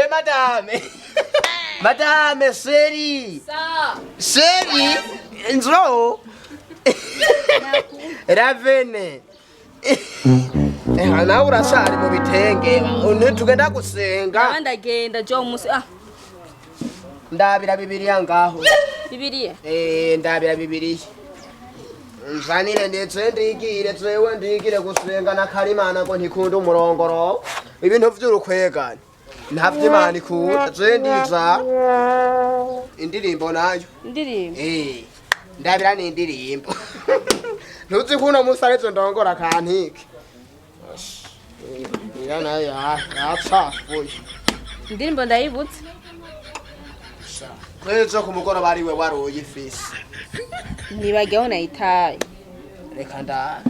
madame. Madame, Seri. Seri. Nzo. Ravene. Nawe urashari mu bitenge. Tugenda gusenga. Ndagenda jo musi. Ndabira Bibiliya ngaho. Bibiliya? Ndabira Bibiliya. Nzanire ndetse ndigire twewe ndigire gusenga na Karimana ko ntikunda umurongoro. Ibintu vy'urukwegane. Ntavye Imana ikunda. Twe ndiza. Indirimbo nayo. Indirimbo? Ndabira ni indirimbo. Ntuzi kuno musarezo ndongora kantike. Ira nayo yapfafuye. Indirimbo ndayibutse. Kwezo kumugora bariwe waroye ifisi. Nibageho nayitaye. Reka ndabe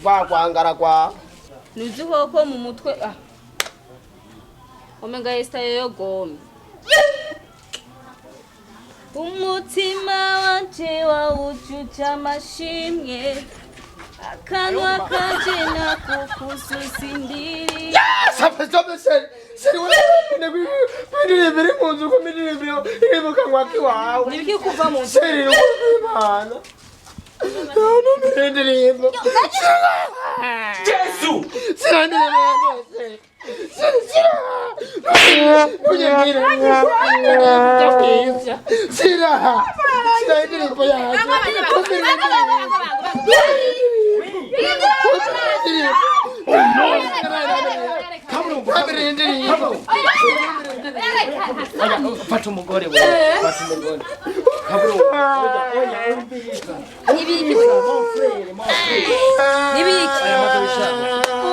wakwangara kwa nuzi koko mu mutwe omenga yesta yo gome umutima wanje wawucuca amashimwe akanwa kanje nakukusuzindiri biri mu nzu ko miribiro iri mu kanwa kiwawe nibiki kuva mu nzu seri n'Imana no ndirimbo Yesu sinandirimbo Fata umugore we fata umugore kaburungu nibiki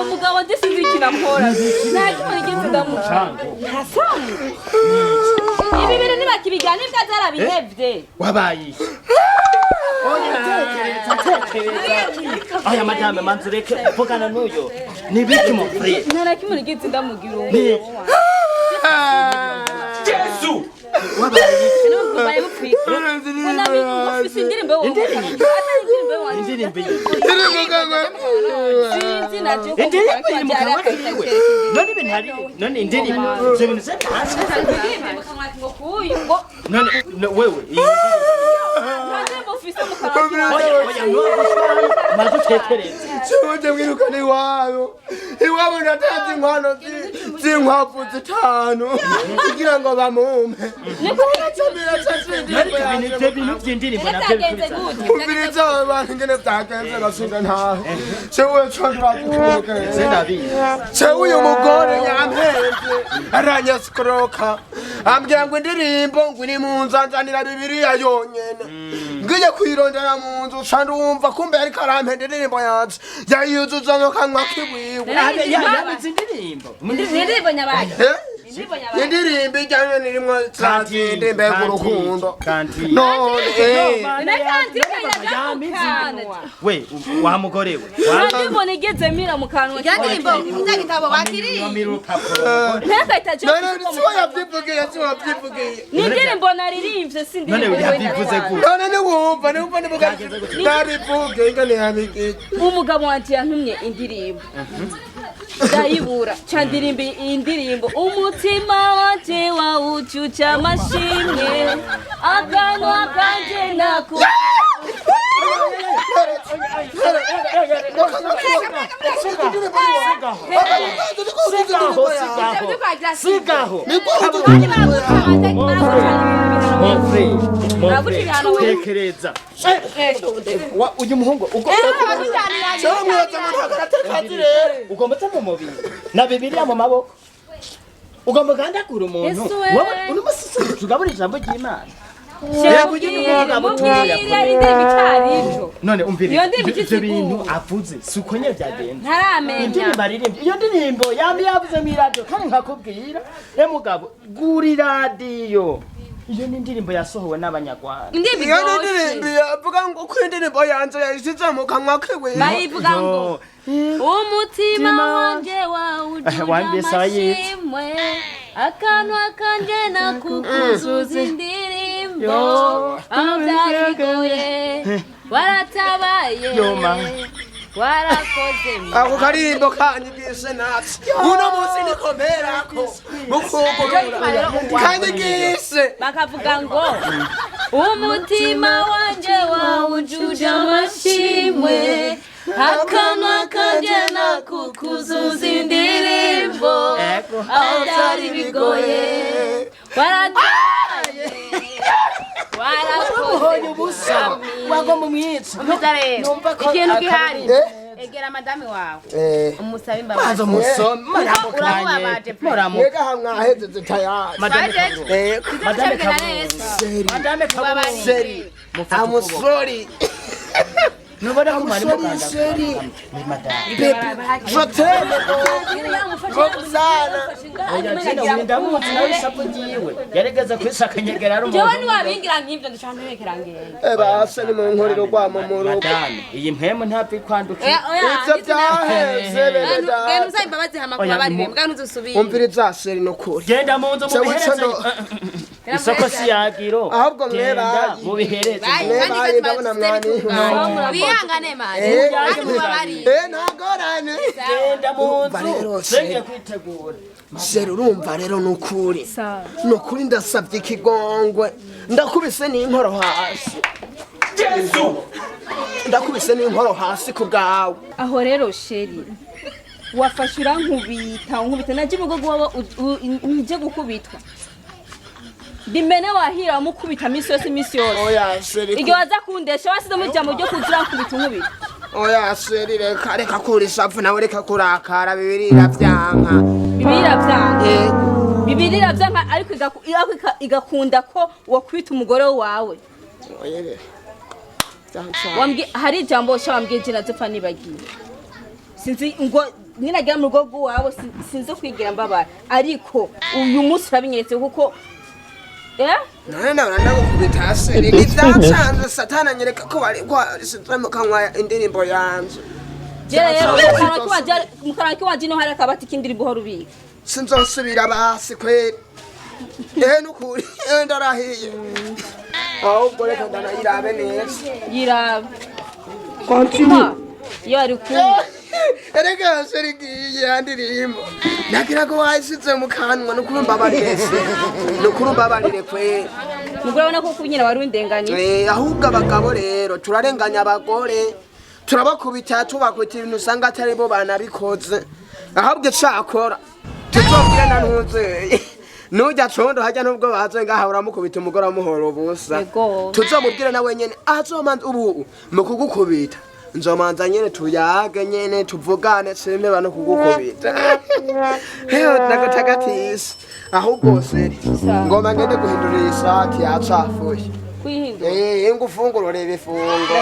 umugabo ndisize ikinamhora nakimwe gitse ndamucanga hasamu ibi bintu nibakibijyana imbwa zarabihevye wabaye aya madame manzureke vugana n'uyo nibiki mu free narakimwe gitse ndamugira Yesu wabaye no baye mupfika kuna ufise indirimbo wo indirimbo none binari none indirimbo je bintu se none wewe Chuje mwirukane iwabo iwabo ndatanze inkwano z'inkwavu zitanu kugira ngo bamumpe bintu by'indirimbo nabyo ubiriza abantu ngene byagenze gasinga ntahe chewe chandurakuke chewe uyu mugore yampenze aranyeskroka ambwira ngo indirimbo ngo iri mu nzanzanira Bibiliya yonyene ngiye kwirondera mu nzu kandi wumva kumbe ariko arampenda indirimbo yacu yayuzuza no kanwa kiwiwe yabize indirimbo indirimbo nyabaye indirimbo ijyanye n'irimo zazindi mbega urukundo we wa mugore we ndibona igeze mira mu kanwa indirimbo muzagitabo bakiriye n'indirimbo naririmbye si indirimbo umugabo wanje yantumye indirimbo ndayibura candirimba indirimbo umutima wanje wawucuca amashimwe akanwa kanje naku sigaho tekereza uyu muhungu ugomba mu mubiri na Bibiliya mu maboko ugomba gandakura umuntu wowe uri musisi tugabura ijambo ry'Imana none umvire ibyo bintu avuze suko nye byagenda ntaramenya iyo ndirimbo yambi yavuze mu radio kandi nkakubwira mugabo guri radio iyo ni indirimbo yasohowe n'abanyarwanda iyo ndirimbo yavuga ngo ko indirimbo yanze yashyize mu kanwa kiwe bayivuga ngo umutima wanje wawujuja amashimwe akanwa kanje nakukuzuza indirimbo aho byarigoye waratabaye warakoze ako karimbo kanyigishe natsi uno munsi nikomperako mukugurura kanyigishe bakavuga ngo umutima wanje wawujuje amashimwe akanwa kanje nakukuzuza indirimbo aho byari bigoye warataye Warakoze ubusa wagomba umwica numva ko ikintu gihari egera madame wawe umusabe imbabazi bazo musoma uramubabaje mwega hamwaheze tayari madame seri amusori nubona ko mari mukanda seri ni madame jotele Roxana ndamuzi nawe isapo giwe yaregeza kwisakanyegera ari umuntu jewe niwabingira nk'ivyo ndashaka ntekerangera base ni mu nkorero rwamo mu rugo madame iyi mpemu ntapfi kwanduka ivyo byaheze genda usabe imbabazi hama kubabarire mbwa ntuzusubire umviriza seri no kuri genda mu nzu mubihereze isoko si yagiro ahubwo mweba mubihereze mweba ndabona mwani wihangane manje kandi mubabarire ntagorane genda mu nzu senge kwitegura seri urumva rero nukuri nukuri ndasavye ikigongwe ndakubise n'inkoro hasi ndakubise n'inkoro hasi ku bwawe aho rero sheri wafashe urankubita naje mugogo wawe nje gukubitwa dimene wahira wamukubita misi yose oya seri iryo waza kundesha wasize mu jambo ryo kuzira nkubita unkubita oya seri reka kurishavu nawe reka kurakara bibirira vyanka bibirira vyanka ariko igakunda ko wakwita umugore wawe hari ijambo wambwiye je nazopfa nibagiye sinzi ngo ninagira mu rugo wawe sinzi kwigira mbabara ariko uyu munsi urabinyeretse kuko none ndagukubita seri nivyacanze satana nyereka ko bari kwasitwe mu kanwa indirimbo yanje mukanwa kiwanje no hari akabati k'indirimbo ho rubika sinzosubira basi kweri nukuri ndarahiye ahubwo reka ndanayirabe neza yirabe continue iyo ari kumwe erega seri giye ndirimbo nagira ko wayisize mu kanwa nukuri mbabarire kweri mugore ubona ko kunyina wari windenganye ahubwo abagabo rero turarenganya abagore turabakubita tubakubita ibintu usanga atari bo banabikoze ahubwo cakora tuzobwire na ntuze nujya condo hajya nubwo bazo ngaha uramukubita umugore amuhora ubusa tuzomubwire nawe nyene azomanza ubu mu kugukubita nzomanza nyene tuyage nyene tuvugane sime bano kugukubita heyo nagatagatisi ahubwo seri ngoma ngende guhindurira isati yacafuye kwihindura ingufunguro rebe fungo